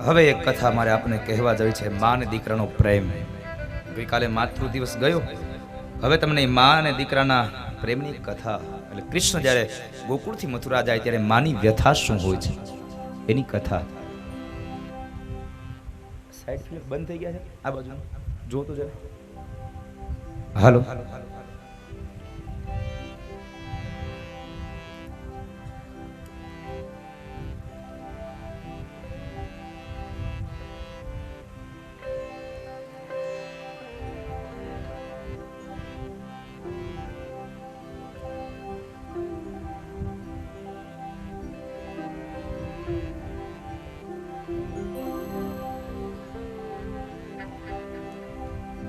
હવે એક કથા મારે આપને કહેવા જવી છે, મા અને દીકરાનો પ્રેમ. ગઈકાલે માતૃ દિવસ ગયો, હવે તમને મા અને દીકરાના પ્રેમની કથા, એટલે કૃષ્ણ જ્યારે ગોકુળથી મથુરા જાય ત્યારે માની વ્યથા શું હોય છે એની કથા. સાઈડ ફ્લિપ બંધ થઈ ગયા છે આ બાજુ, જો તો જરા. હાલો,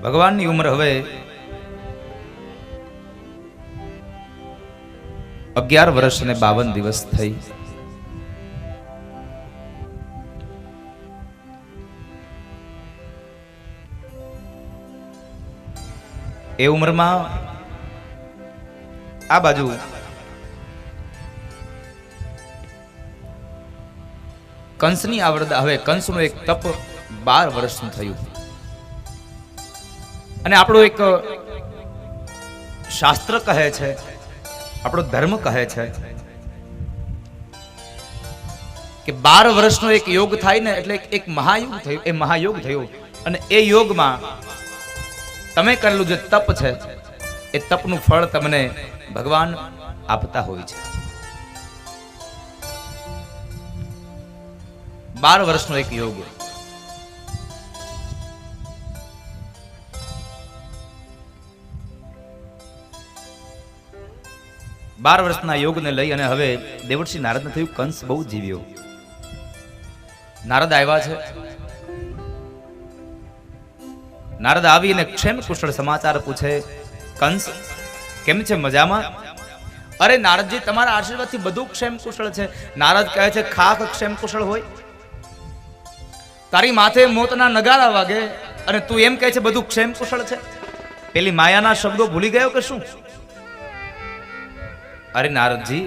ભગવાનની ઉંમર હવે 11 વર્ષ અને 52 દિવસ થઈ. એ ઉંમરમાં આ બાજુ કંસની આવરદા, હવે કંસનું એક તપ 12 વર્ષનું થયું. અને આપણો એક શાસ્ત્ર કહે છે, આપણો ધર્મ કહે છે કે 12 વર્ષનો એક યોગ થાય ને એટલે એક મહાયુગ થયું. એ મહાયોગ થયો અને એ યોગમાં તમે કરેલું જે તપ છે એ તપનું ફળ તમને ભગવાન આપતા હોય છે. 12 વર્ષનો એક યોગ. બાર વર્ષના યોગને લઈ અને હવે દેવર્ષિ નારદને થયું કંસ બહુ જીવ્યો. નારદ આવ્યા છે. નારદ આવીને ક્ષેમ કુશળ સમાચાર પૂછે, કંસ કેમ છે, મજામાં? અરે નારદજી, તમારા આશીર્વાદથી બધું ક્ષેમ કુશળ છે. નારદ કહે છે, ખાખ ક્ષેમ કુશળ હોય? તારી માથે મોતના નગારા વાગે અને તું એમ કહે છે બધું ક્ષેમ કુશળ છે? પેલી માયાના શબ્દો ભૂલી ગયો કે શું? અરે નારદજી,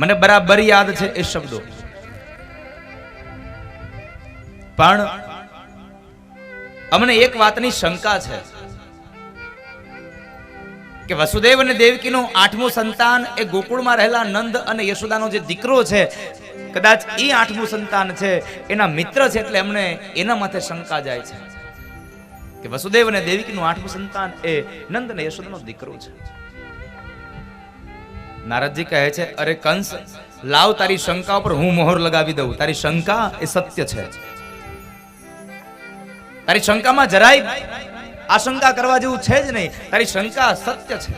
મને બરાબર યાદ છે એ શબ્દો, પણ અમને એક વાતની શંકા છે કે વસુદેવ અને દેવકીનું 8મું સંતાન એ ગોકુળમાં રહેલા નંદ અને યશોદાનો જે દીકરો છે, કદાચ એ 8મું સંતાન છે, એના મિત્ર છે, એટલે અમને એના માથે શંકા જાય છે કે વસુદેવ અને દેવકીનું 8મું સંતાન એ નંદ અને યશોદાનો દીકરો છે. નારદજી કહે છે, અરે કંસ, લાવ તારી શંકા ઉપર હું મોહર લગાવી દઉં. તારી શંકા એ સત્ય છે. તારી શંકામાં જરાય આશંકા કરવા જેવું છે જ નહીં. તારી શંકા સત્ય છે.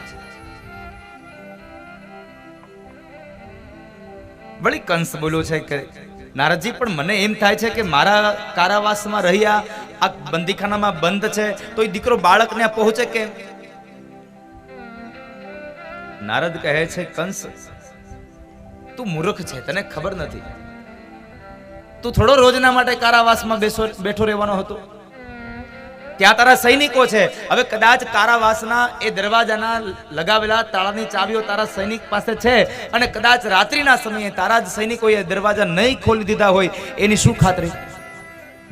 વળી કંસ બોલ્યો છે કે નારદજી, પણ મને એમ થાય છે કે મારા કારાવાસમાં રહ્યા, આ બંદીખાનામાં બંધ છે, તો એ દીકરો બાળકને પહોંચે કે? નારદ કહે છે, કંસ તું મૂર્ખ છે, તને ખબર નથી. તું થોડો રોજના માટે કારાવાસમાં બેઠો રહેવાનો હતો. ત્યાં તારા સૈનિકો છે. હવે કદાચ કારાવાસના એ દરવાજાના લગાવેલા તાળાની ચાવીઓ તારા સૈનિક પાસે છે અને કદાચ રાત્રિના સમયે તારા જ સૈનિકોએ દરવાજા નહીં ખોલી દીધા હોય, એની શું ખાતરી?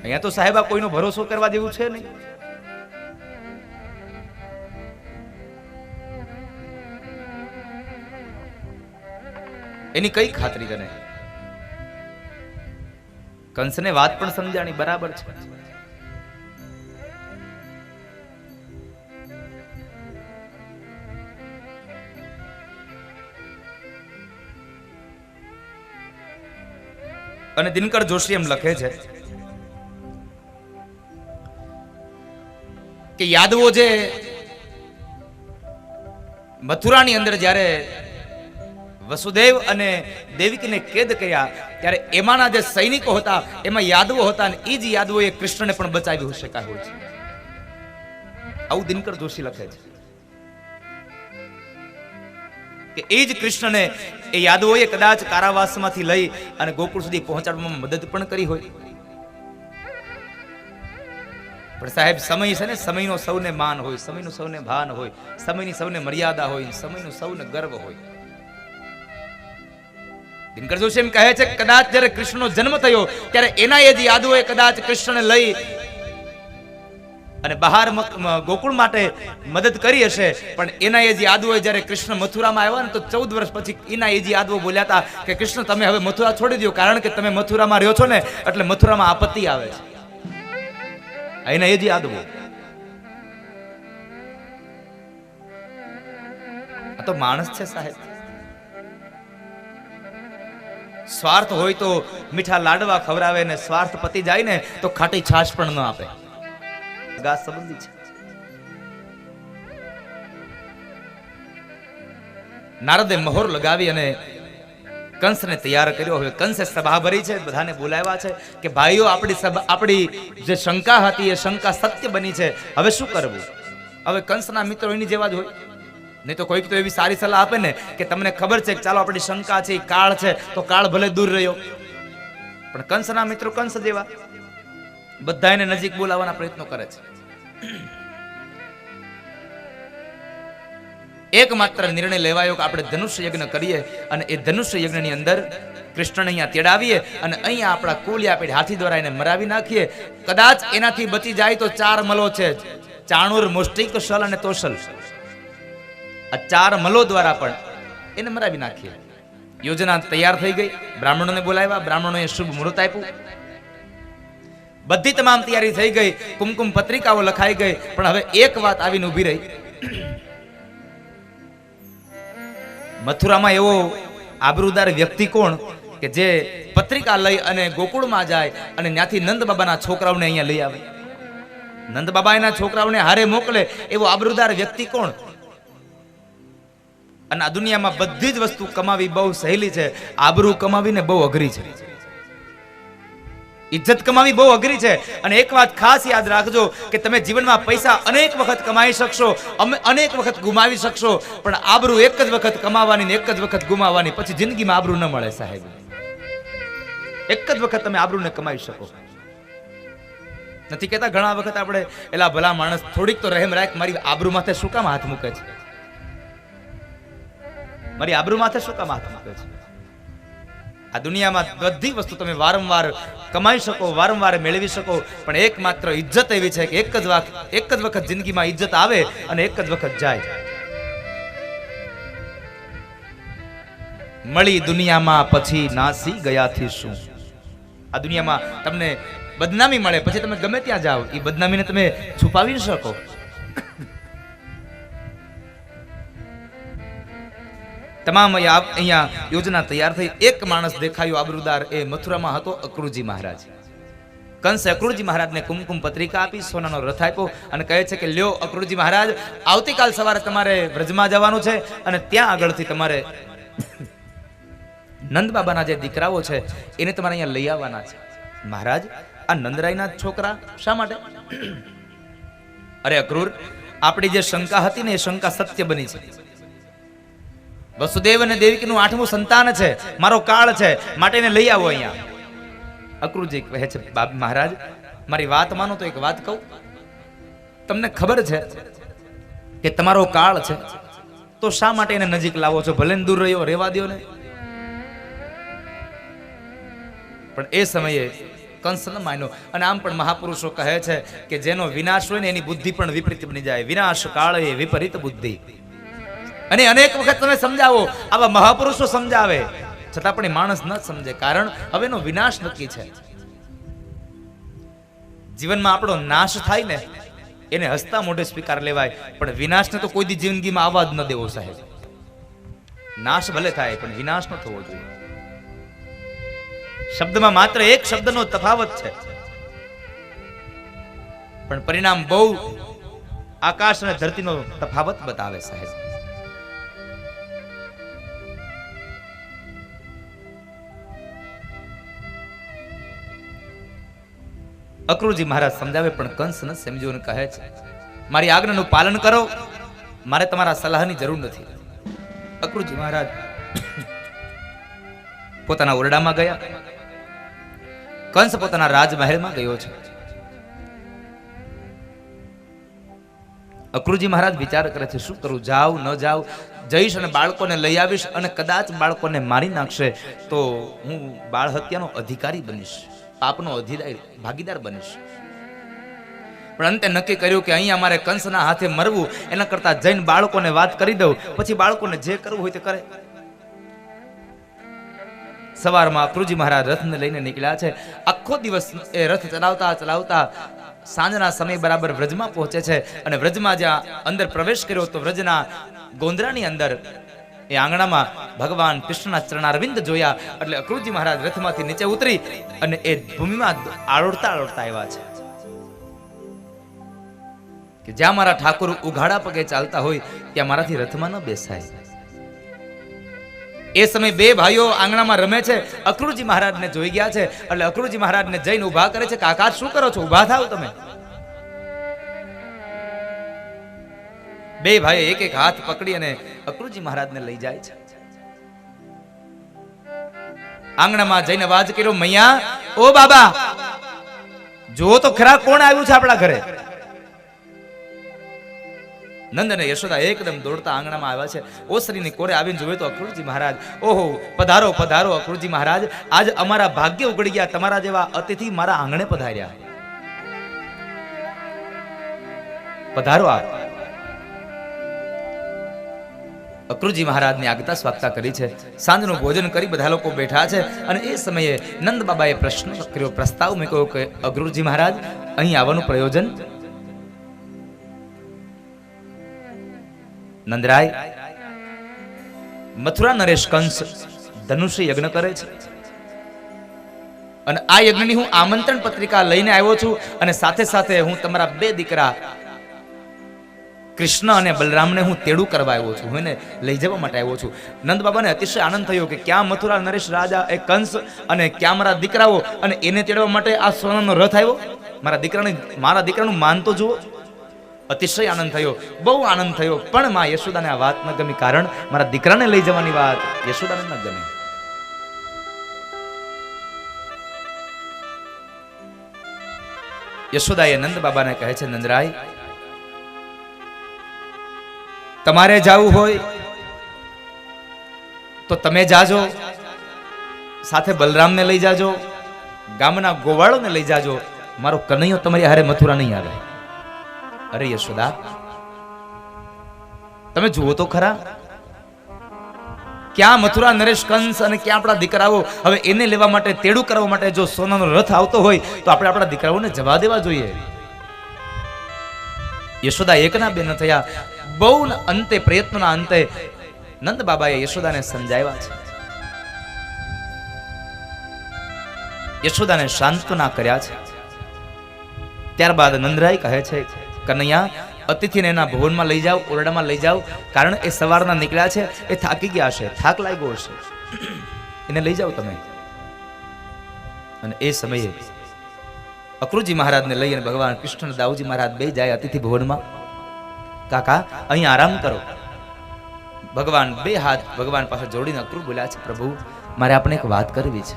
અહીંયા તો સાહેબા કોઈનો ભરોસો કરવા જેવું છે નહીં. એની કઈ ખાતરી તને? કંસને વાત પણ સમજાણી, બરાબર છે. અને દિનકર જોશી એમ લખે છે કે યાદવો જે મથુરાની અંદર જ્યારે વસુદેવ અને દેવકીને કેદ કર્યા ત્યારે એમાંના જે સૈનિકો હતા એમાં યાદવો હતા, અને એ જ યાદવોએ કૃષ્ણને પણ બચાવી શકાય હોય છે. આવું દિનકર જોશી લખે છે કે એ જ કૃષ્ણને એ યાદવોએ કદાચ કારાવાસમાંથી લઈ અને ગોકુળ સુધી પહોંચાડવામાં મદદ પણ કરી હોય. પણ સાહેબ, સમય છે ને, સમયનો સૌને માન હોય, સમયનું સૌને ભાન હોય, સમયની સૌને મર્યાદા હોય, સમયનું સૌને ગર્વ હોય. દિનકર જોશી એમ કહે છે કે કદાચ જ્યારે કૃષ્ણનો જન્મ થયો ત્યારે એના એ જ યાદવોએ કદાચ કૃષ્ણને લઈ અને બહાર ગોકુળ માટે મદદ કરી હશે, પણ એના એ જ યાદવોએ જ્યારે કૃષ્ણ મથુરામાં આવ્યા ને તો 14 વર્ષ પછી એના એ જ યાદવો બોલ્યા હતા કે કૃષ્ણ તમે હવે મથુરા છોડી દો, કારણ કે તમે મથુરામાં રહ્યો છો ને એટલે મથુરામાં આપત્તિ આવે છે. એના એ જ યાદવો. આ તો માણસ છે સાહેબ. સ્વાર્થ હોય તો મીઠા લાડવા ખવડાવે ને સ્વાર્થ પતી જાય ને તો ખાટી છાશ પણ ન આપે. ગાસ સંબંધી છે. નારદે મહોર લગાવી અને કંસને તૈયાર કર્યો. હવે કંસે સભા ભરી છે, બધાને બોલાવ્યા છે કે ભાઈઓ આપણી જે શંકા હતી એ શંકા સત્ય બની છે, હવે શું કરવું? હવે કંસના મિત્રો એની જેવા જ હોય, નહીં તો કોઈક તો એવી સારી સલાહ આપે ને કે તમને ખબર છે કે ચાલો આપણી શંકા છે કાળ છે તો કાળ ભલે દૂર રહ્યો, પણ કંસના મિત્રો કંસ જેવા બધા એને નજીક બોલાવવાના પ્રયત્નો કરે છે. એકમાત્ર નિર્ણય લેવાયો કે આપણે ધનુષ્ય યજ્ઞ કરીએ અને એ ધનુષ્ય યજ્ઞની અંદર કૃષ્ણને અહીંયા તેડાવીએ અને અહીંયા આપણા કુલિયા પેઢ હાથી દ્વારા એને મરાવી નાખીએ. કદાચ એનાથી બચી જાય તો 4 મલો છે, ચાણુર, મુષ્ટિક, શલ અને તોષલ. આ 4 મલો દ્વારા પણ એને મરાવી નાખીએ. યોજના તૈયાર થઈ ગઈ. બ્રાહ્મણોને બોલાવ્યા, બ્રાહ્મણોએ શુભ મુહૂર્ત આપ્યું. બધી તમામ તૈયારી થઈ ગઈ, કુમકુમ પત્રિકાઓ લખાઈ ગઈ. પણ હવે એક વાત આવીને ઊભી રહી. મથુરામાં એવો આબરૂદાર વ્યક્તિ કોણ કે જે પત્રિકા લઈ અને ગોકુળમાં જાય અને ત્યાંથી નંદ બાબાના છોકરાઓને અહીંયા લઈ આવે? નંદ બાબા એના છોકરાઓને હારે મોકલે એવો આબરૂદાર વ્યક્તિ કોણ? અને આ દુનિયામાં બધી જ વસ્તુ કમાવી બહુ સહેલી છે, આબરૂ કમાવીને બહુ અઘરી છે. ઇજ્જત કમાવી બહુ અઘરી છે. અને એક વાત ખાસ યાદ રાખજો કે તમે જીવનમાં પૈસા અનેક વખત કમાઈ શકશો, અનેક વખત ગુમાવી શકશો, પણ આબરૂ એક જ વખત કમાવાની ને એક જ વખત ગુમાવવાની, પછી જિંદગીમાં આબરૂ ન મળે સાહેબ. એક જ વખત તમે આબરૂને કમાવી શકો. નથી કહેતા ઘણા વખત આપણે એલા ભલા માણસ થોડીક તો રહેમ રાખ, મારી આબરૂ માથે શું કામ હાથ મૂકે છે? મારી આબરૂ માથે શું કામ હાથ મૂકે છે? આ દુનિયામાં બધી વસ્તુ તમે વારંવાર કમાઈ શકો, વારંવાર મેળવી શકો, પણ એકમાત્ર ઇજ્જત એવી છે કે એક જ વખત જિંદગીમાં ઇજ્જત આવે અને એક જ વખત જાય. મળી દુનિયામાં પછી નાસી ગયાથી શું? આ દુનિયામાં તમને બદનામી મળે પછી તમે ગમે ત્યાં જાઓ, એ બદનામીને તમે છુપાવી શકો? તમામ અહીંયા યોજના તૈયાર થઈ. એક માણસ દેખાયો આબરૂદાર, એ મથુરામાં હતો અક્રૂરજી મહારાજ. કંસે અક્રૂરજી મહારાજને કુમકુમ પત્રિકા આપી, સોનાનો રથ આપ્યો અને કહે છે કે લ્યો અક્રૂરજી મહારાજ, આવતીકાલ સવારે તમારે વ્રજમાં જવાનું છે અને ત્યાં આગળથી તમારે નંદ બાબાના જે દીકરાઓ છે એને તમારે અહીંયા લઈ આવવાના છે. મહારાજ, આ નંદરાયના છોકરા શા માટે? અરે અક્રૂર, આપણી જે શંકા હતી ને એ શંકા સત્ય બની છે. વસુદેવ અને દેવકીનું 8મું સંતાન છે, મારો કાળ છે, માટે એને લઈ આવો અહીંયા. અક્રૂરજી કહે છે મહારાજ, મારી વાત માનો તો એક વાત કહું. તમને ખબર છે કે તમારો કાળ છે તો શા માટે એને નજીક લાવો છો? ભલે દૂર રહ્યો, રહેવા દો ને. પણ એ સમયે કંસ ન માન્યો. અને આમ પણ મહાપુરુષો કહે છે કે જેનો વિનાશ હોય ને એની બુદ્ધિ પણ વિપરીત બની જાય. વિનાશ કાળ એ વિપરીત બુદ્ધિ. અને અનેક વખત તમે સમજાવો, આવા મહાપુરુષો સમજાવે, છતાં પણ માણસ ન સમજે, કારણ હવે એનો વિનાશ નક્કી છે. જીવનમાં આપણો નાશ થાય ને એને હસતા મોઢે સ્વીકાર લેવાય, પણ વિનાશને તો કોઈ દી જિંદગીમાં આવવા જ ન દેવો સાહેબ. નાશ ભલે થાય પણ વિનાશ ન થવો જોઈએ. શબ્દમાં માત્ર એક શબ્દનો તફાવત છે, પણ પરિણામ બહુ આકાશ અને ધરતીનો તફાવત બતાવે સાહેબ. અક્રૂરજી મહારાજ સમજાવે પણ કંસ ન સમજ્યો અને કહે છે મારી આજ્ઞાનું પાલન કરો, મારે તમારા સલાહની જરૂર નથી. અક્રૂરજી મહારાજ પોતાના ઓરડામાં ગયા. કંસ પોતાના રાજમહેલમાં ગયો છે. અક્રુજી મહારાજ વિચાર કરે છે, શું કરું, જાઉં ન જાઉં, જઈશ અને બાળકોને લઈ આવીશ અને કદાચ બાળકોને મારી નાખશે તો હું બાળ હત્યાનો અધિકારી બનીશ, પાપનો ભાગીદાર બનીશ. પણ અંતે નક્કી કર્યું કે અહીંયા અમારે કંસના હાથે મરવું એના કરતા જઈને બાળકોને વાત કરી દઉં, પછી બાળકોને જે કરવું હોય તે કરે. સવારમાં અક્રુજી મહારાજ રથને લઈને નીકળ્યા છે. આખો દિવસ એ રથ ચલાવતા ચલાવતા સાંજના સમય બરાબર વ્રજમાં પહોંચે છે અને વ્રજમાં જ્યાં અંદર પ્રવેશ કર્યો તો વ્રજના ગોંદરાની અંદર એ આંગણામાં ભગવાન કૃષ્ણના ચરણારવિંદ જોયા. એટલે અક્રુજી મહારાજ રથમાંથી નીચે ઉતરી અને એ ભૂમિમાં આળોડતા આળોડતા આવ્યા છે કે જ્યાં મારા ઠાકોર ઉઘાડા પગે ચાલતા હોય ત્યાં મારાથી રથમાં ન બેસાય. એ સમય બે ભાઈઓ આંગણામાં રમે છે. અક્રુજી મહારાજને જોઈ ગયા છે એટલે અક્રુજી મહારાજને જઈને ઉભા કરે છે. કાકા શું કરો છો, ઉભા થાવ તમે. બે ભાઈઓ એક એક હાથ પકડી અને અક્રુજી મહારાજને લઈ જાય છે. આંગણામાં જઈને અવાજ કર્યો, મૈયા, ઓ બાબા, જો તો ખરા કોણ આવ્યું છે આપણા ઘરે. નંદ અને યશોદા એકદમ દોડતા આંગણામાં આવ્યા છે. ઓસરીની કોરે આવીને જોયું તો અક્રુજી મહારાજ, ઓહો, પધારો પધારો અક્રુજી મહારાજ, આજ અમારા ભાગ્ય ઉગડી ગયા, તમારા જેવા અતિથિ મારા આંગણે પધાર્યા, પધારો આપ. અક્રુજી મહારાજની આગતા સ્વાગતા કરી છે. સાંજનું ભોજન કરી બધા લોકો બેઠા છે અને એ સમયે નંદ બાબાએ પ્રશ્ન કર્યો, પ્રસ્તાવ મૂક્યો કે અક્રુજી મહારાજ, અહીં આવવાનું પ્રયોજન? નંદરાય, મથુરા નરેશ કંસ ધનુષ્ય યજ્ઞ કરે છે અને આ યજ્ઞની હું આમંત્રણ પત્રિકા લઈને આવ્યો છું અને સાથે સાથે હું તમારા બે દીકરા કૃષ્ણ અને બલરામને હું તેડું કરવા આવ્યો છું, હું એને લઈ જવા માટે આવ્યો છું. નંદ બાબાને અતિશય આનંદ થયો કે ક્યાં મથુરા નરેશ રાજા એ કંસ અને ક્યાં મારા દીકરાઓ, અને એને તેડવા માટે આ સોનાનો રથ આવ્યો. મારા દીકરાનું માન તો જુઓ. અતિશય આનંદ થયો, બહુ આનંદ થયો. પણ માં યશોદાને આ વાત ન ગમી, કારણ મારા દીકરાને લઈ જવાની વાત યશોદાને ન ગમી. યશોદાએ નંદ બાબાને કહે છે, નંદરાય, તમારે જાવું હોય તો તમે જાજો, સાથે બલરામને લઈ જાજો, ગામના ગોવાળોને લઈ જાજો, મારો કનૈયો તમારી હારે મથુરા નહીં આવે. અરે યશોદા, તમે જુઓ તો ખરા, ક્યાં મથુરા નરેશ કંસ અને ક્યાં આપણા દીકરાઓ. હવે એને લેવા માટે, તેડું કરવા માટે જો સોનાનો રથ આવતો હોય તો આપણે આપણા દીકરાઓને જવા દેવા જોઈએ. યશોદા એકના બે ન થયા, બહુ અંતે પ્રયત્નોના અંતે નંદ બાબાએ યશોદાને સમજાવ્યા છે, યશોદાને સાંત્વના કર્યા છે. ત્યારબાદ નંદરાય કહે છે, કનૈયા, અતિથિને એના ભવનમાં લઈ જાઓ, ઓરડામાં લઈ જાઓ, કારણ એ સવારના નીકળ્યા છે, એ થાકી ગયા હશે, થાક લાગ્યો હશે, એને લઈ જાઓ તમે. અને એ સમયે અક્રુજી મહારાજને લઈ અને ભગવાન કૃષ્ણ દાઉજી મહારાજ બે જાય અતિથિ ભવનમાં. કાકા, અહીં આરામ કરો. ભગવાન બે હાથ ભગવાન પાસે જોડીને અક્રૂર બોલ્યા છે, પ્રભુ, મારે આપણે એક વાત કરવી છે.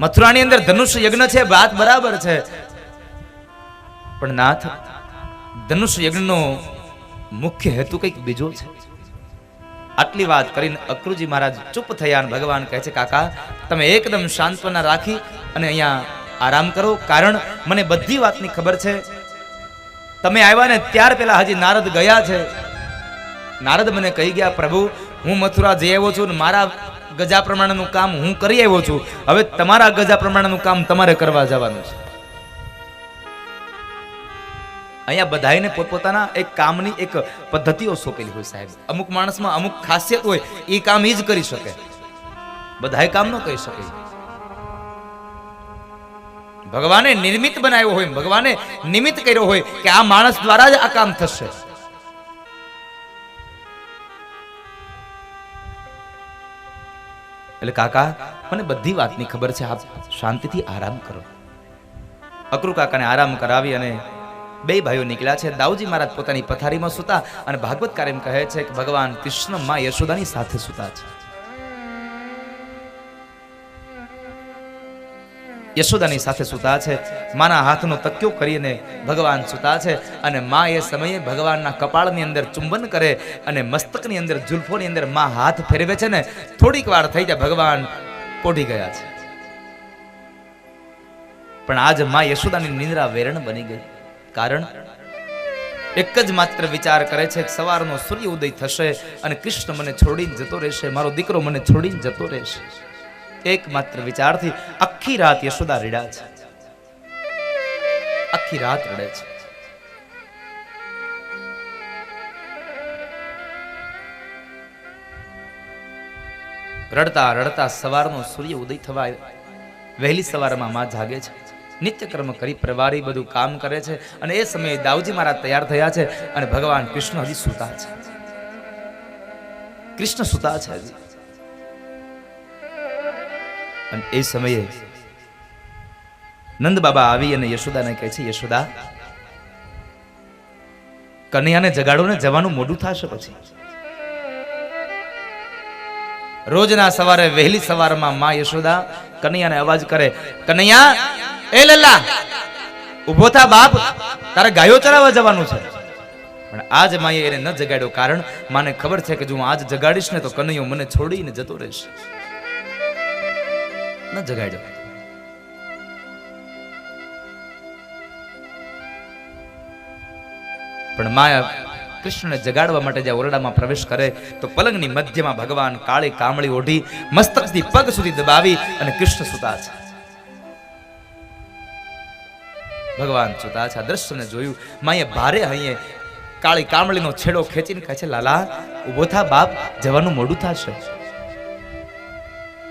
મથુરાની અંદર ધનુષ્ય યજ્ઞ છે, વાત બરાબર છે, પણ નાથ, ધનુષ્ય યજ્ઞનો મુખ્ય હેતુ કંઈક બીજો છે. આટલી વાત કરીને અક્રુજી મહારાજ ચૂપ થયા અને ભગવાન કહે છે, કાકા, તમે એકદમ શાંતવના રાખી અને અહીંયા આરામ કરો, કારણ મને બધી વાતની ખબર છે. તમે આવ્યા ને ત્યાર પહેલા હજી નારદ ગયા છે. નારદ મને કહી ગયા, પ્રભુ, હું મથુરા જઈ આવ્યો છું, મારા ગજા પ્રમાણેનું કામ હું કરી આવ્યો છું, હવે તમારા ગજા પ્રમાણેનું કામ તમારે કરવા જવાનું છે. અહીંયા બધાને પોતપોતાના એક કામની એક પદ્ધતિઓ સોંપેલી હોય સાહેબ. અમુક માણસમાં અમુક ખાસિયત હોય, એ કામ એ જ કરી શકે, બધાય કામ ન કરી શકે. ભગવાને નિર્મિત બનાવ્યો હોય, ભગવાને નિમિત્ત કર્યો હોય કે આ માણસ દ્વારા જ આ કામ થશે. એટલે કાકા, મને બધી વાતની ખબર છે, આપ શાંતિથી આરામ કરો. અક્રૂ કાકાને આરામ કરાવી અને બે ભાઈઓ નીકળ્યા છે. દાઉજી મહારાજ પોતાની પથારીમાં સૂતા અને ભાગવતકાર એમ કહે છે કે ભગવાન કૃષ્ણ માં યશોદાની સાથે સૂતા છે. યશોદાની સાથે સૂતા છે. માના હાથનો તકિયો કરીને ભગવાન સૂતા છે અને માં એ સમયે ભગવાનના કપાળની અંદર ચુંબન કરે અને મસ્તકની અંદર જુલ્ફોની અંદર માં હાથ ફેરવે છે ને થોડીક વાર થઈ જાય ભગવાન પોઢી ગયા છે. પણ આજ માં યશોદાની નિંદ્રા વેરણ બની ગઈ. કારણ એક જ માત્ર વિચાર કરે છે કે સવારનો સૂર્ય ઉદય થશે અને કૃષ્ણ મને છોડીને જતો રહેશે, મારો દીકરો મને છોડીને જતો રહેશે. એક માત્ર વિચારથી આખી રાત યશોદા રડ્યા છે, આખી રાત રડે છે. રડતા રડતા સવારનો સૂર્ય ઉદય થવા વહેલી સવારમાં માં જાગે છે, નિત્યકર્મ કરી પ્રવારી બધું કામ કરે છે અને એ સમયે દાઉજી મહારાજ તૈયાર થયા છે અને ભગવાન કૃષ્ણ હજી સૂતા છે. કૃષ્ણ સૂતા છે હજી. અને એ સમયે નંદ બાબા આવી અને યશોદાને કહે છે, યશોદા કનૈયાને જગાડો ને, જવાનું મોડું થશે પછી. રોજના સવારે વહેલી સવારમાં માં યશોદા કનૈયાને અવાજ કરે, કનૈયા એ લલ્લા ઉભો થા બાપ, તારે ગાયો ચરાવવા જવાનું છે. પણ આજ માએ એને ન જગાડ્યો, કારણ માને ખબર છે કે જો હું આજ જગાડીશ ને તો કનૈયો મને છોડીને જતો રહેશે. ન જગાડ્યો. પણ માયા કૃષ્ણને જગાડવા માટે જ્યાં ઓરડામાં પ્રવેશ કરે તો પલંગની મધ્યમાં ભગવાન કાળી કામળી ઓઢી મસ્તકથી પગ સુધી દબાવી અને કૃષ્ણ સૂતા છે. ભગવાન સૂતા છે. આ દ્રશ્યને જોયું માએ ભારે હૈયે કાળી કામળીનો છેડો ખેંચીને કહે છે, લાલા ઉભો થા બાપ, જવાનું મોડું થશે.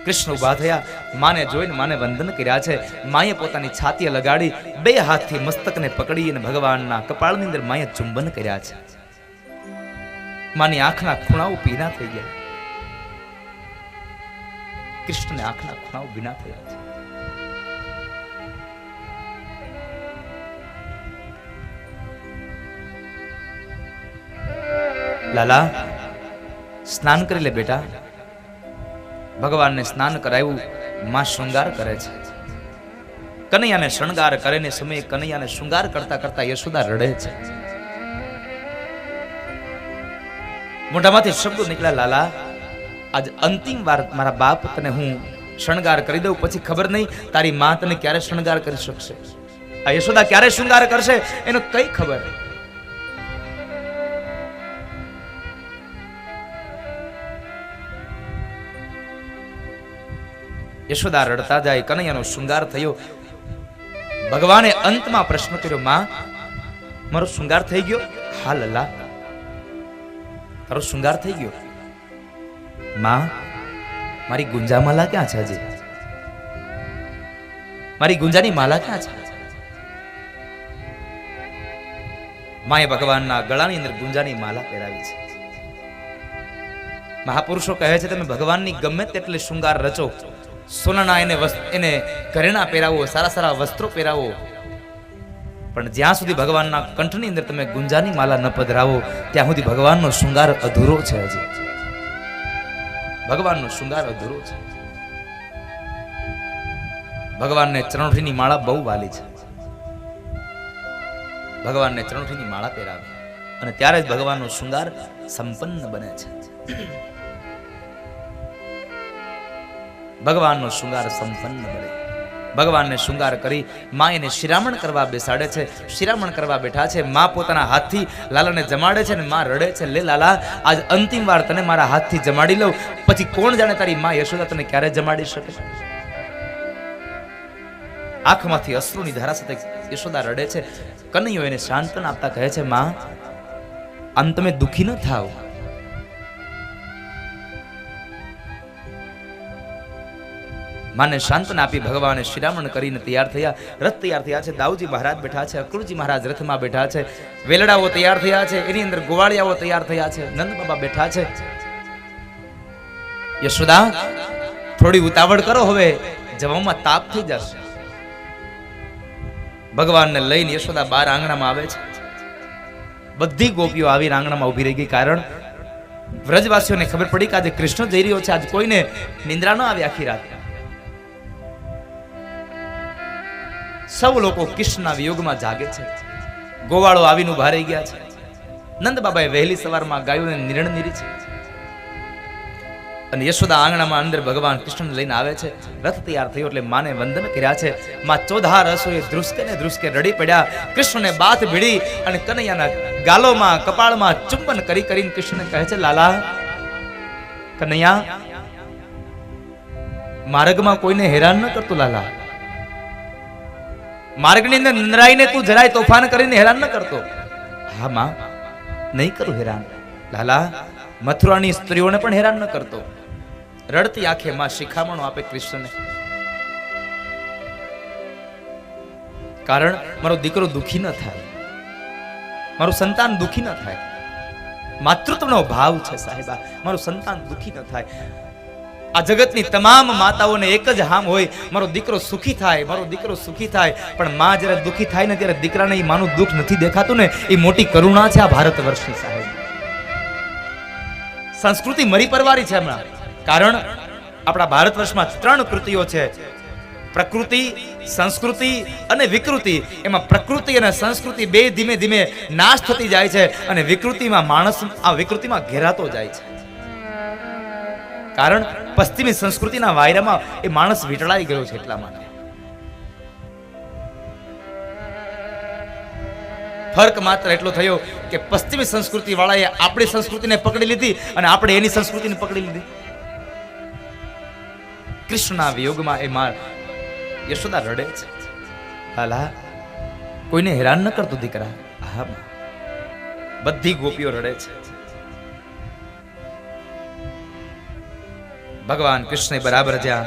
કૃષ્ણ ઉભા થયા, માને જોઈને માને વંદન કર્યા છે. માએ પોતાની છાતીએ લગાડી બે હાથથી મસ્તકને પકડી અને ભગવાનના કપાળની અંદર માએ ચુંબન કર્યા છે. માની આંખના ખૂણાઓ ભીના થઈ ગયા. કૃષ્ણને આંખના ખૂણાઓ ભીના થયા છે. લાલા સ્નાન કરી લે બેટા. ભગવાનને સ્નાન કરાવ્યું. માં શૃંગાર કરે છે. કનૈયાને શણગાર કરે ને સમયે કનૈયાને શૃંગાર કરતા કરતા યશોદા રડે છે. મોઢામાંથી શબ્દો નીકળ્યા, લાલા આજ અંતિમ વાર મારા બાપ તને હું શણગાર કરી દઉં, પછી ખબર નહીં તારી માં તને ક્યારે શણગાર કરી શકશે. આ યશોદા ક્યારે શૃંગાર કરશે એનો કઈ ખબર. યશોદા રડતા જાય. કનૈયાનો શૃંગાર થયો. ભગવાને અંતમાં પ્રશ્ન કર્યો, માં મારો શૃંગાર થઈ ગયો? હા લલ્લા તારો શૃંગાર થઈ ગયો. માં મારી ગુંજા માલા ક્યાં છે? હજી મારી ગુંજાની માલા ક્યાં છે? માએ ભગવાનના ગળાની અંદર ગુંજાની માલા પહેરાવી છે. મહાપુરુષો કહે છે તમે ભગવાનની ગમે તેટલી શૃંગાર રચો, સોનાના એને ઘરેણા પહેરાવો, સારા સારા વસ્ત્રો પહેરાવો, પણ જ્યાં સુધી ભગવાનના કંઠની અંદર તમે ગુંજાની માલા ન પધરાવો ત્યાં સુધી ભગવાનનો શૃંગાર અધૂરો છે. હજી ભગવાનનો શૃંગાર અધૂરો છે. ભગવાનને ચરણોઠીની માળા બહુ વાલી છે. ભગવાનને ચરણોઠીની માળા પહેરાવે અને ત્યારે જ ભગવાનનો શૃંગાર સંપન્ન બને છે. ભગવાનનો શૃંગાર સંપન્ન બને. ભગવાનને શૃંગાર કરી માં એને શિરામણ કરવા બેસાડે છે. શિરામણ કરવા બેઠા છે. માં પોતાના હાથથી લાલાને જમાડે છે અને માં રડે છે, લે લાલા આજ અંતિમ વાર તને મારા હાથથી જમાડી લઉં, પછી કોણ જાણે તારી માં યશોદા તને ક્યારે જમાડી શકે. આંખમાંથી અશ્રુની ધારા સાથે યશોદા રડે છે. કનૈયો એને સાંત્વના આપતા કહે છે, માં આમ તમે દુખી ન થાવ. માને શાંતના આપી ભગવાને શિરામણ કરીને તૈયાર થયા. રથ તૈયાર થયા છે. દાઉજી મહારાજ બેઠા છે. અક્રૂરજી મહારાજ રથમાં બેઠા છે. વેલડાઓ તૈયાર થયા છે. એની અંદર ગોવાળિયાઓ તૈયાર થયા છે. નંદ બાબા બેઠા છે. યશોદા થોડી ઉતાવળ કરો, હવે જવામાં તાપ થઈ જશે. ભગવાનને લઈને યશોદા બાર આંગણામાં આવે છે. બધી ગોપીઓ આવી આંગણામાં ઉભી રહી ગઈ, કારણ વ્રજવાસીઓને ખબર પડી કે આજે કૃષ્ણ જઈ રહ્યો છે. આજ કોઈને નિંદ્રા ન આવી આખી રાત. સૌ લોકો કૃષ્ણના વિયોગમાં જાગે છે. ગોવાળો આવીને ઉભા રહી ગયા છે. નંદ બાબાએ વહેલી સવારમાં ગાયોને નિરણ નીરી છે અને યશોદા આંગણામાં અંદર ભગવાન કૃષ્ણ લઈને આવે છે. રથ તૈયાર થયો એટલે માને વંદન કર્યા છે. માં ચોધા રસોએ ધ્રુસકે ને ધ્રુસકે રડી પડ્યા. કૃષ્ણને બાથ ભીડી અને કનૈયાના ગાલોમાં કપાળમાં ચુંબન કરી કરીને કૃષ્ણને કહે છે, લાલા કનૈયા, માર્ગમાં કોઈને હેરાન ન કરતો લાલા. માર્ગની અંદર નરાઈને તું જરાય તોફાન કરીને હેરાન ન કરતો. હા માં, નહીં કરું હેરાન. લાલા, મથુરાની સ્ત્રીઓને પણ હેરાન ન કરતો. રડતી આંખે માં શિખામણો આપે કૃષ્ણને. કારણ મારો દીકરો દુખી ન થાય, મારું સંતાન દુખી ન થાય. માતૃત્વનો ભાવ છે સાહેબા, મારું સંતાન દુખી ન થાય. આ જગતની તમામ માતાઓને એક જ હામ હોય, મારો દીકરો સુખી થાય, મારો દીકરો સુખી થાય. પણ માં જ્યારે દુખી થાય ને ત્યારે દીકરાને એ માનું દુઃખ નથી દેખાતું ને, એ મોટી કરુણા છે આ ભારત વર્ષની સાહેબ. સંસ્કૃતિ મરી પરવારી છે હમણાં. કારણ આપણા ભારત વર્ષમાં 3 કૃતિઓ છે: પ્રકૃતિ, સંસ્કૃતિ અને વિકૃતિ. એમાં પ્રકૃતિ અને સંસ્કૃતિ બે ધીમે ધીમે નાશ થતી જાય છે અને વિકૃતિમાં માણસ આ વિકૃતિમાં ઘેરાતો જાય છે. કારણ પશ્ચિમી સંસ્કૃતિના વાયરામાં એ માણસ વીંટળાઈ ગયો છે. એટલા માટે ફરક માત્ર એટલો થયો કે પશ્ચિમી સંસ્કૃતિ વાળાએ આપણી સંસ્કૃતિને પકડી લીધી અને આપણે એની સંસ્કૃતિને પકડી લીધી. કૃષ્ણના વિયોગમાં એ માં યશોદા રડે છે. લાલા, કોઈને હેરાન ન કરતો દીકરા. હા, બધી ગોપીઓ રડે છે. ભગવાન કૃષ્ણ બરાબર જ્યાં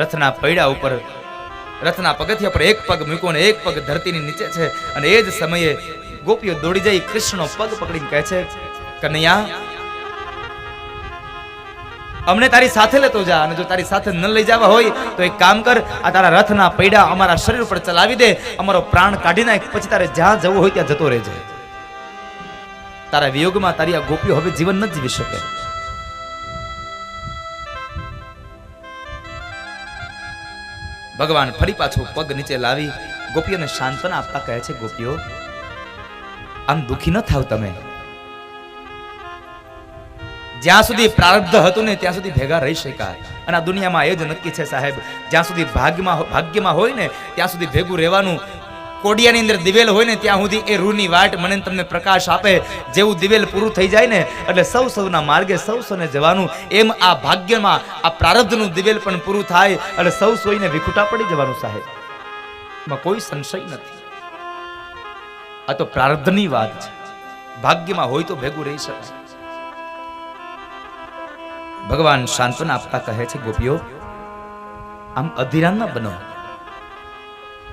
રથના પૈડા ઉપર, રથના પગથિયા પર એક પગ મૂક્યો ને એક પગ ધરતીની નીચે છે અને એ જ સમયે ગોપીઓ દોડી જઈ કૃષ્ણનો પગ પકડીને કહે છે, કનૈયા, અમને તારી સાથે લેતો જા, અને જો તારી સાથે ન લઈ જવા હોય તો એક કામ કર, આ તારા રથના પૈડા અમારા શરીર ઉપર ચલાવી દે, અમારો પ્રાણ કાઢી નાખ, પછી તારે જ્યાં જવું હોય ત્યાં જતો રહેજે. તારા વિયોગમાં તારી આ ગોપીઓ હવે જીવન ન જીવી શકે. ભગવાન ફરી પાછો પગ નીચે લાવી ગોપીઓને સાંત્વના આપતા કહે છે, ગોપીઓ, આમ દુખી ન થાવ તમે. જ્યાં સુધી પ્રારબ્ધ હતું ને ત્યાં સુધી ભેગા રહી શકાય. અને આ દુનિયામાં એ જ નક્કી છે સાહેબ, જ્યાં સુધી ભાગ્યમાં હોય ને ત્યાં સુધી ભેગું રહેવાનું. કોડિયાની અંદર દિવેલ હોય ને ત્યાં સુધી એ રૂની વાટ મને તમને પ્રકાશ આપે. જેવું દિવેલ પૂરું થઈ જાય ને એટલે સૌના માર્ગે સૌને જવાનું. એમ આ ભાગ્યમાં આ પ્રારબ્ધનું દિવેલ પણ પૂરું થાય એટલે સોઈને વિખુટા પડી જવાનું સાહેબ. એમાં કોઈ સંશય નથી. આ તો પ્રારબ્ધની વાત છે. ભાગ્યમાં હોય તો ભેગું રહી શકાય. ભગવાન સાંત્વના આપતા કહે છે, ગોપીઓ, આમ અધીરા ન બનો.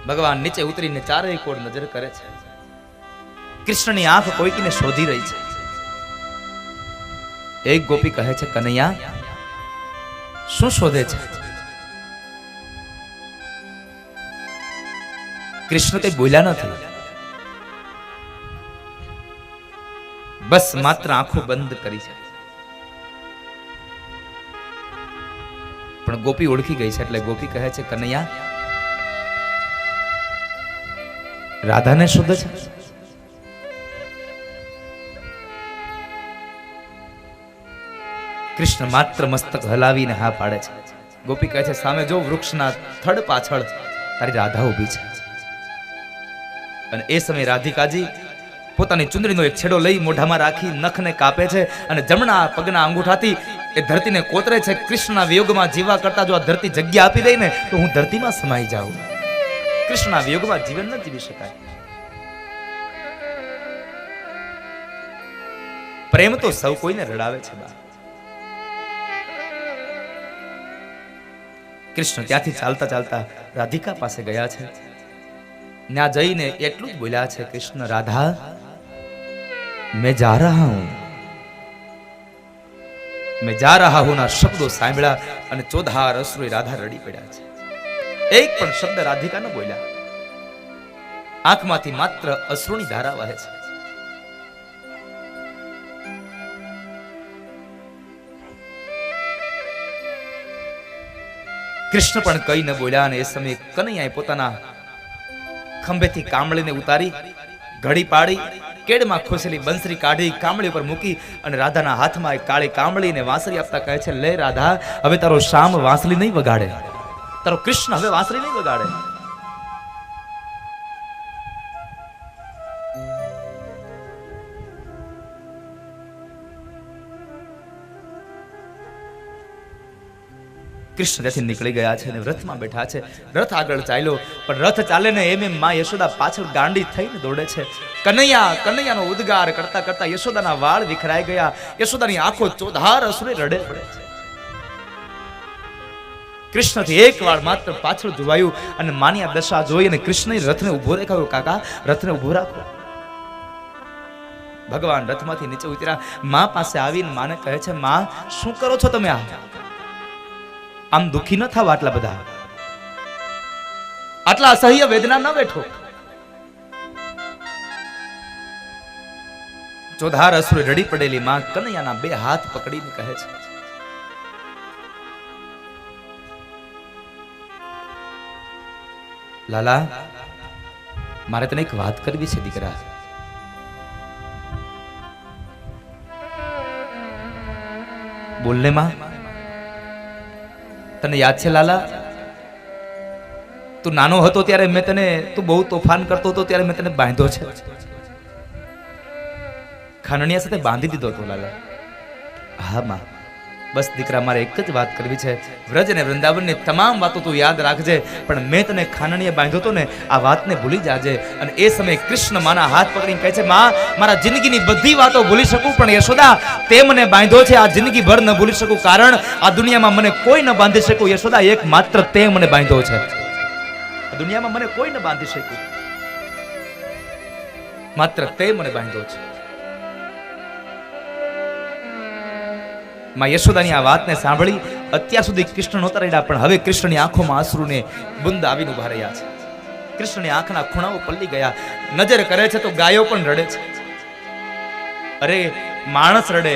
ભગવાન નીચે ઉતરીને ચારેય કોર નજર કરે છે. કૃષ્ણની આંખ કોઈકને શોધી રહી છે. એક ગોપી કહે છે, કનૈયા, શું શોધે છે? કૃષ્ણ કઈ બોલ્યા નથી. બસ માત્ર આંખો બંધ કરી છે. પણ ગોપી ઓળખી ગઈ છે એટલે ગોપી કહે છે, કનૈયા, રાધાને શોધે છે? કૃષ્ણ માત્ર મસ્તક હલાવીને હા પાડે છે. ગોપી કહે છે, સામે જો વૃક્ષના થડ પાછળ તારી રાધા ઊભી છે. અને એ સમયે રાધિકાજી પોતાની ચુંદડીનો એક છેડો લઈ મોઢામાં રાખી નખને કાપે છે અને જમણા પગના અંગૂઠાથી એ ધરતીને કોતરે છે. કૃષ્ણના વિયોગમાં જીવા કરતા જો આ ધરતી જગ્યા આપી દે ને તો હું ધરતીમાં સમાઈ જાઉં. કૃષ્ણના વિયોગમાં જીવન ન જીવી શકાય. પ્રેમ તો સૌ કોઈને રડાવે છે. કૃષ્ણ ત્યાંથી ચાલતા ચાલતા રાધિકા પાસે ગયા છે. ત્યાં જઈને એટલું જ બોલ્યા છે, કૃષ્ણ, રાધા, मैं जा रहा हूं, मैं जा रहा हूं ના શબ્દો સાંભળ્યા અને ચોધાર અશ્રુએ રાધા રડી પડ્યા છે. એક પણ શબ્દ રાધિકા ન બોલ્યા. આંખમાંથી માત્ર અશ્રુની ધારા વહે છે. કૃષ્ણ પણ કઈ ન બોલ્યા અને એ સમયે કનૈયાએ પોતાના ખંભેથી કામળીને ઉતારી ઘડી પાડી કેડમાં ખોસેલી બંસરી કાઢી કામળી પર મૂકી અને રાધાના હાથમાં એક કાળી કામળીને વાંસળી આપતા કહે છે, લે રાધા, હવે તારો શ્યામ વાંસળી નહીં વગાડે, તારો કૃષ્ણ હવે વાંસળી નહીં વગાડે. કૃષ્ણ ત્યાંથી નીકળી ગયા છે અને રથમાં બેઠા છે. રથ આગળ ચાલ્યો, પણ રથ ચાલે ને એમ માં યશોદા પાછળ ગાંડી થઈને દોડે છે. કનૈયા કનૈયાનો ઉદ્ગાર કરતા કરતા યશોદાના વાળ વિખરાઈ ગયા. યશોદાની આંખો ચોધાર અસુરે રડે પડે છે. કૃષ્ણથી એક વાળ માત્ર પાછળ જોવાયું અને માની આ દશા જોઈ અને કૃષ્ણએ રથને ઉભો રાખ્યો. કાકા, રથને ઉભો રાખો. ભગવાન રથમાંથી નીચે ઉતર્યા, માં પાસે આવીને માને કહે છે, માં શું કરો છો તમે? આમ દુખી ન થાવ, આટલા બધા આટલા અસહ્ય વેદના ન બેઠો. ચોધાર અસુરે રડી પડેલી માં કનૈયાના બે હાથ પકડીને કહે છે, લાલા, મારે તને એક વાત કરવી છે દીકરા. બોલને માં. તને યાદ છે લાલા, તું નાનો હતો ત્યારે મેં તને, તું બહુ તોફાન કરતો હતો ત્યારે મેં તને બાંધ્યો છે. ખાનણિયા સાથે બાંધી દીધો હતો લાલા. હા માં, બસ દીકરા, મારે એક જ વાત કરવી છે. વ્રજ અને વૃંદાવનની તમામ વાતો તું યાદ રાખજે, પણ મેં તને ખાનણીએ બાંધ્યો હતો ને, આ વાતને ભૂલી જાજે. અને એ સમયે કૃષ્ણ માના હાથ પકડીને કહે છે, માં, મારા જિંદગીની બધી વાતો ભૂલી શકું, પણ યશોદા, તે મને બાંધ્યો છે, આ જિંદગી ભર ન ભૂલી શકું, કારણ આ દુનિયામાં મને કોઈ ન બાંધી શકું. યશોદા, એક માત્ર તે મને બાંધ્યો છે. આ દુનિયામાં મને કોઈ ન બાંધી શકું, માત્ર તે મને બાંધ્યો છે. માં યશોદાની આ વાતને સાંભળી અત્યાર સુધી કૃષ્ણ નહોતા રહ્યા, પણ હવે કૃષ્ણની આંખોમાં આંસુને બુંદ આવીને ઉભા રહ્યા છે. કૃષ્ણની આંખના ખૂણાઓ પલ્લી ગયા. નજર કરે છે તો ગાયો પણ રડે છે. અરે, માણસ રડે,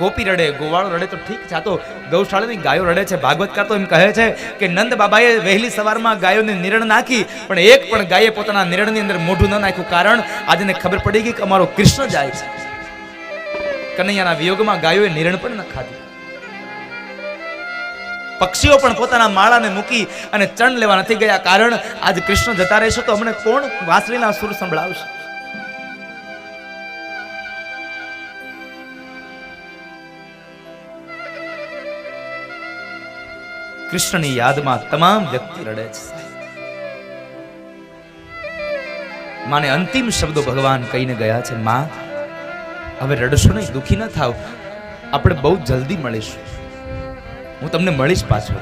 ગોપી રડે, ગોવાળો રડે તો ઠીક છે, આ તો ગૌશાળાની ગાયો રડે છે. ભાગવતકાર તો એમ કહે છે કે નંદ બાબાએ વહેલી સવારમાં ગાયોને નિરણ નાખી, પણ એક પણ ગાયે પોતાના નિરણની અંદર મોઢું ન નાખ્યું, કારણ આજે ખબર પડી ગઈ કે અમારો કૃષ્ણ જાય છે. કનૈયાના વિયોગમાં ગાયોએ નિરણ પણ ન ખાધી. પક્ષીઓ પણ પોતાના માળાને મૂકી અને ચણ લેવા નથી ગયા, કારણ આજ કૃષ્ણ જતા રહેશે તો અમને કોણ વાંસળીના સુર સંભળાવશે? કૃષ્ણની યાદમાં તમામ વ્યક્તિ રડે છે. માને અંતિમ શબ્દો ભગવાન કહીને ગયા છે, માં, હવે રડશો નહીં, દુખી ન થાવ, આપણે બહુ જલ્દી મળીશું, હું તમને મળીશ પાછો.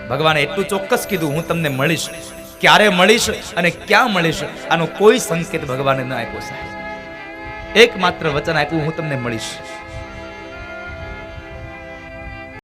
ભગવાને એટલું ચોક્કસ કીધું, હું તમને મળીશ. ક્યારે મળીશ અને ક્યાં મળીશ આનો કોઈ સંકેત ભગવાને ન આપ્યો. એકમાત્ર વચન આપ્યું, હું તમને મળીશ.